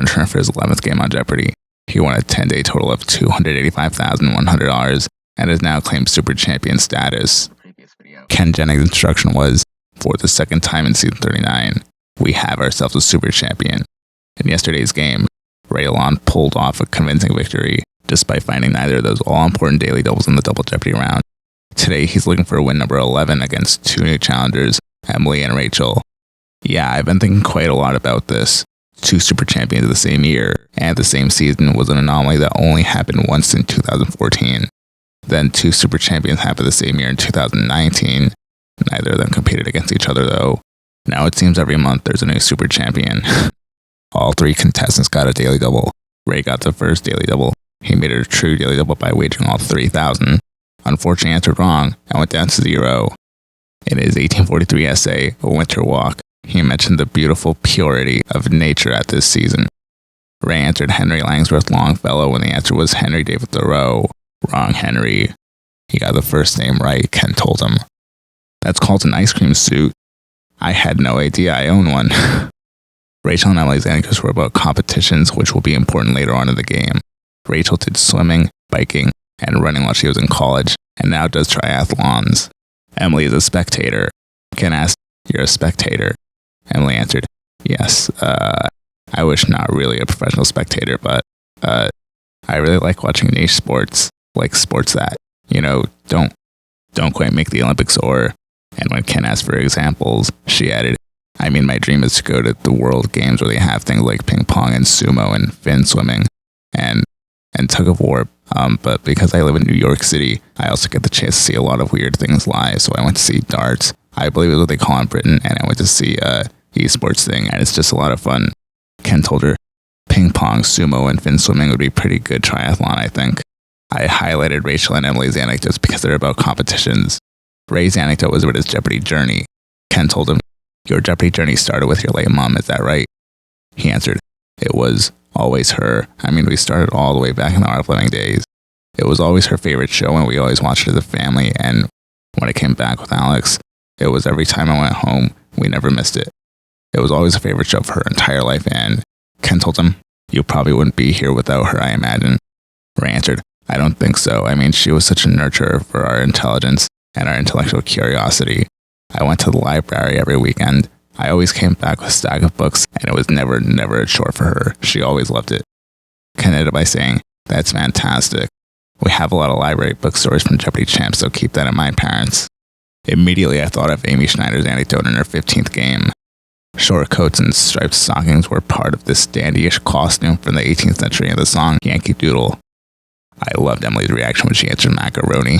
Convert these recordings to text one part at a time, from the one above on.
return for his 11th game on Jeopardy! He won a 10-day total of $285,100 and has now claimed Super Champion status. Ken Jennings' instruction was, for the second time in season 39, we have ourselves a Super Champion. In yesterday's game, Lalonde pulled off a convincing victory, despite finding neither of those all-important daily doubles in the Double Jeopardy round. Today, he's looking for win number 11 against two new challengers, Emily and Rachel. Yeah, I've been thinking quite a lot about this. Two Super Champions of the same year and the same season was an anomaly that only happened once in 2014. Then two Super Champions happened the same year in 2019. Neither of them competed against each other, though. Now it seems every month there's a new Super Champion. All three contestants got a daily double. Ray got the first daily double. He made it a true daily double by wagering all $3,000. Unfortunately answered wrong and went down to $0. In his 1843 essay, A Winter Walk, he mentioned the beautiful purity of nature at this season. Ray answered Henry Langsworth Longfellow when the answer was Henry David Thoreau. Wrong, Henry. He got the first name right, Ken told him. That's called an ice cream suit. I had no idea I own one. Rachel and Emily's anecdotes were about competitions, which will be important later on in the game. Rachel did swimming, biking, and running while she was in college, and now does triathlons. Emily is a spectator. Ken asked, "You're a spectator?" Emily answered, "Yes, I wish not really a professional spectator, but I really like watching niche sports, like sports that, don't quite make the Olympics or..." And when Ken asked for examples, she added, "I mean, my dream is to go to the World Games where they have things like ping pong and sumo and fin swimming and tug of war. But because I live in New York City, I also get the chance to see a lot of weird things live. So I went to see darts. I believe it's what they call in Britain, and I went to see esports thing, and it's just a lot of fun." Ken told her, "Ping pong, sumo, and fin swimming would be pretty good triathlon, I think." I highlighted Rachel and Emily's anecdotes because they're about competitions. Ray's anecdote was about his Jeopardy journey. Ken told him, "Your Jeopardy journey started with your late mom, is that right?" He answered, "It was always her. I mean, we started all the way back in the Art of Living days. It was always her favorite show, and we always watched it as a family, and when it came back with Alex, it was every time I went home, we never missed it. It was always a favorite show for her entire life," and Ken told him, "You probably wouldn't be here without her, I imagine." Ray answered, "I don't think so. I mean, she was such a nurturer for our intelligence and our intellectual curiosity. I went to the library every weekend. I always came back with a stack of books, and it was never a chore for her. She always loved it." Ken ended by saying, "That's fantastic. We have a lot of library bookstores from Jeopardy champs, so keep that in mind, parents." Immediately, I thought of Amy Schneider's anecdote in her 15th game. Short coats and striped stockings were part of this dandyish costume from the 18th century in the song Yankee Doodle. I loved Emily's reaction when she answered macaroni.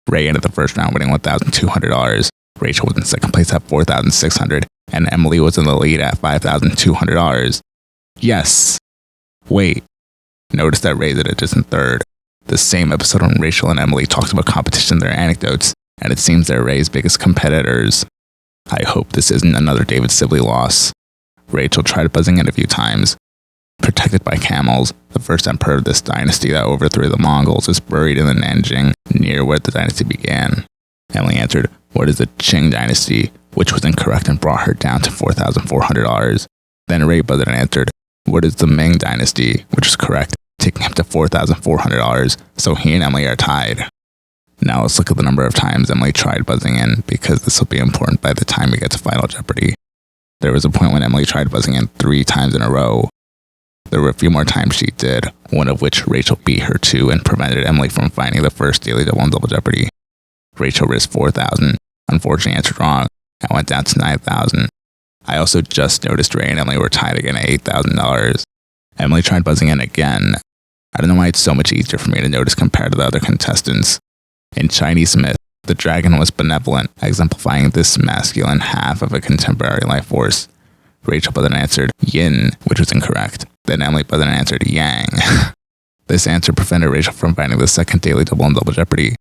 Ray ended the first round winning $1,200. Rachel was in second place at $4,600, and Emily was in the lead at $5,200. Yes! Wait. Notice that Ray's at a distant third. The same episode when Rachel and Emily talked about competition in their anecdotes, and it seems they're Ray's biggest competitors. I hope this isn't another David Sibley loss. Rachel tried buzzing in a few times. Protected by camels, the first emperor of this dynasty that overthrew the Mongols is buried in the Nanjing, near where the dynasty began. Emily answered, "What is the Qing dynasty?" which was incorrect and brought her down to $4,400. Then Ray buzzed and answered, "What is the Ming dynasty?" which was correct, taking him to $4,400, so he and Emily are tied. Now let's look at the number of times Emily tried buzzing in, because this will be important by the time we get to Final Jeopardy. There was a point when Emily tried buzzing in 3 times in a row. There were a few more times she did, one of which Rachel beat her to and prevented Emily from finding the first daily double in Double Jeopardy. Rachel risked $4,000, unfortunately answered wrong, and went down to $9,000. I also just noticed Ray and Emily were tied again at $8,000. Emily tried buzzing in again. I don't know why it's so much easier for me to notice compared to the other contestants. In Chinese myth, the dragon was benevolent, exemplifying this masculine half of a contemporary life force. Rachel buzzed and answered yin, which was incorrect. Then Emily buzzed and answered yang. This answer prevented Rachel from finding the second daily double in Double Jeopardy.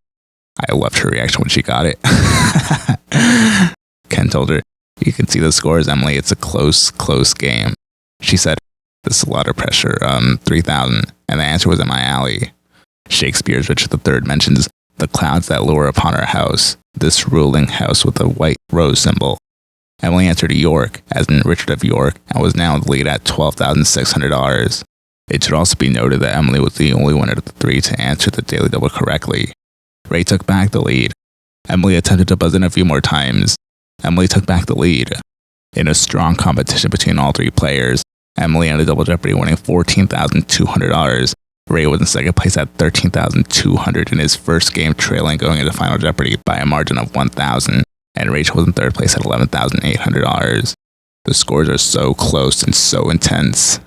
I loved her reaction when she got it. Ken told her, "You can see the scores, Emily. It's a close game." She said, "This is a lot of pressure. 3,000. And the answer was in my alley." Shakespeare's Richard III mentions the clouds that lower upon our house, this ruling house with a white rose symbol. Emily entered York, as in Richard of York, and was now in the lead at $12,600. It should also be noted that Emily was the only one out of the three to answer the daily double correctly. Ray took back the lead. Emily attempted to buzz in a few more times. Emily took back the lead. In a strong competition between all three players, Emily ended Double Jeopardy winning $14,200. Ray was in second place at $13,200 in his first game, trailing going into Final Jeopardy by a margin of $1,000, and Rachel was in third place at $11,800. The scores are so close and so intense.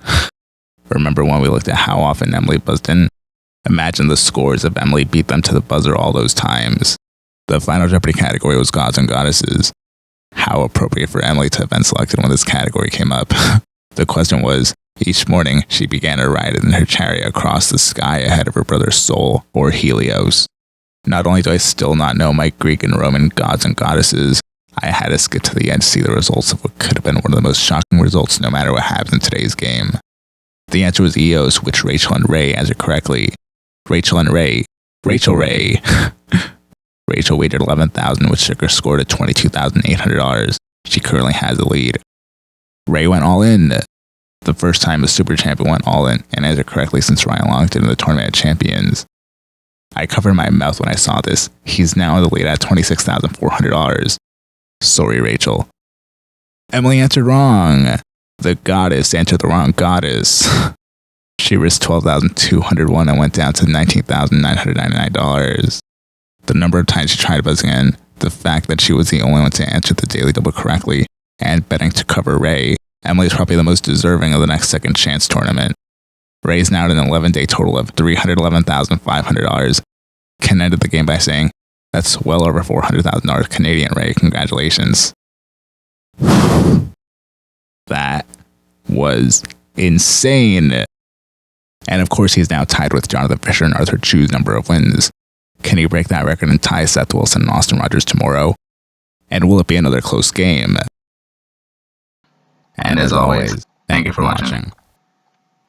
Remember when we looked at how often Emily buzzed in? Imagine the scores if Emily beat them to the buzzer all those times. The Final Jeopardy category was Gods and Goddesses. How appropriate for Emily to have been selected when this category came up. The question was, each morning she began her ride in her chariot across the sky ahead of her brother Sol, or Helios. Not only do I still not know my Greek and Roman gods and goddesses, I had to skip to the end to see the results of what could have been one of the most shocking results no matter what happens in today's game. The answer was Eos, which Rachel and Ray answered correctly. Rachel Ray. Rachel weighted 11,000, which took her score to $22,800. She currently has the lead. Ray went all in. The first time a super champion went all in and answered correctly since Ryan Long did in the Tournament of Champions. I covered my mouth when I saw this. He's now in the lead at $26,400. Sorry, Rachel. Emily answered wrong. The goddess answered the wrong goddess. She risked $12,201 and went down to $19,999. The number of times she tried buzzing in, the fact that she was the only one to answer the daily double correctly, and betting to cover Ray, Emily is probably the most deserving of the next second chance tournament. Ray is now at an 11-day total of $311,500. Ken ended the game by saying, "That's well over $400,000 Canadian, Ray. Congratulations." That was insane. And of course, he's now tied with Jonathan Fisher and Arthur Chu's number of wins. Can he break that record and tie Seth Wilson and Austin Rogers tomorrow? And will it be another close game? And as always, thank you for watching.